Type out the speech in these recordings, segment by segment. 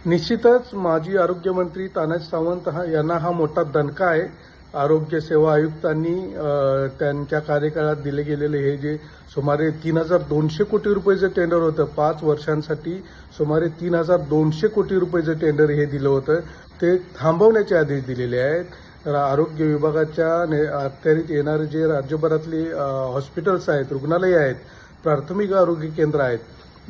निश्चितच माजी आरोग्यमंत्री तानाजी सावंत यांना हा मोठा दणका आहे. आरोग्य सेवा आयुक्तांनी त्यांच्या कार्यकाळात दिले गेलेले हे जे सुमारे 3,200 कोटी रुपये टेंडर होतं, 5 वर्षांसाठी सुमारे 3,200 कोटी रुपये टेंडर हे दिलं होतं, ते थांबवण्याचे आदेश दिलेले आहेत. आरोग्य विभागाच्या अखत्यारीत येणारे जे राज्यभरातली हॉस्पिटल्स आहेत, रुग्णालये आहेत, प्राथमिक आरोग्य केंद्र आहेत,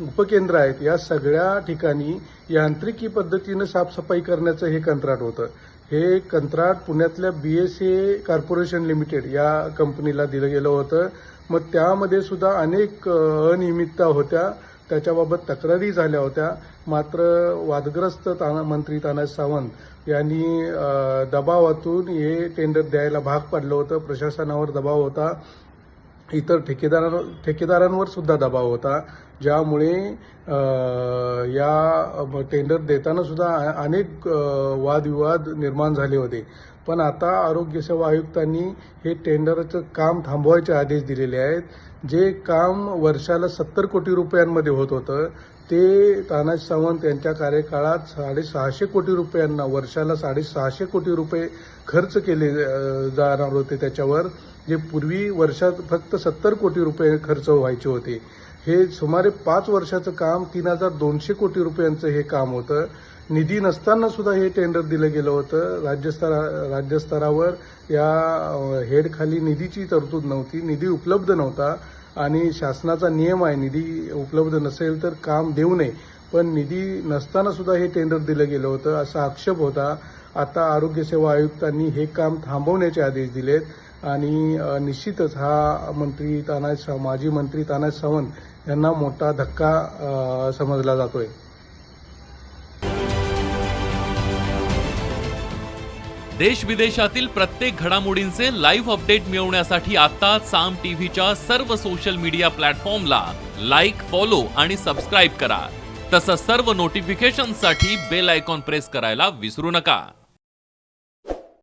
उपकेंद्र आहेत, या सगळ्या ठिकाणी यांत्रिकी पद्धतीनं साफसफाई करण्याचं हे कंत्राट होतं. हे कंत्राट पुण्यातल्या BSA कॉर्पोरेशन लिमिटेड या कंपनीला दिलं गेलं होतं. मग त्यामध्ये सुद्धा अनेक अनियमितता होत्या, त्याच्याबाबत तक्रारी झाल्या होत्या. मात्र वादग्रस्त मंत्री तानाजी सावंत यांनी दबावातून हे टेंडर द्यायला भाग पाडलं होतं. प्रशासनावर दबाव होता, इतर ठेकेदारांवर सुद्धा दबाव होता, ज्यामुळे या टेंडर देताना सुद्धा अनेक वादविवाद निर्माण झाले होते. पण आता आरोग्य सेवा आयुक्तांनी हे टेंडरचं काम थांबवायचे आदेश दिलेले आहेत. जे काम वर्षाला 70 कोटी रुपयांमध्ये होत होतं, ते तानाजी सावंत यांच्या कार्यकाळात 650 कोटी रुपयांना, वर्षाला 650 कोटी रुपये खर्च केले जाणार होते त्याच्यावर, जे पूर्वी वर्षात फक्त 70 कोटी रुपये खर्च व्हायचे होते. हे सुमारे 5 वर्षाचं काम 3,200 कोटी रुपयांचं हे काम होतं. निधी नसताना सुद्धा हे टेंडर दिलं गेलं होतं. राज्यस्तरावर या हेडखाली निधीची तरतूद नव्हती, निधी उपलब्ध नव्हता आणि शासनाचा नियम आहे, निधी उपलब्ध नसेल तर काम देऊ नये. पण निधी नसताना सुद्धा हे टेंडर दिलं गेलं होतं, असा आक्षेप होता. आता आरोग्य सेवा आयुक्तांनी हे काम थांबवण्याचे आदेश दिलेत आणि निश्चितच हा माजी मंत्री तानाजी सावंत यांना मोठा धक्का समजला जातोय. देश विदेशातील प्रत्येक घडामोडींचे लाईव्ह अपडेट मिळवण्यासाठी आता साम टीव्हीच्या सर्व सोशल मीडिया प्लॅटफॉर्मला लाईक, फॉलो आणि सबस्क्राईब करा. तसंच सर्व नोटिफिकेशनसाठी बेल आयकॉन प्रेस करायला विसरू नका.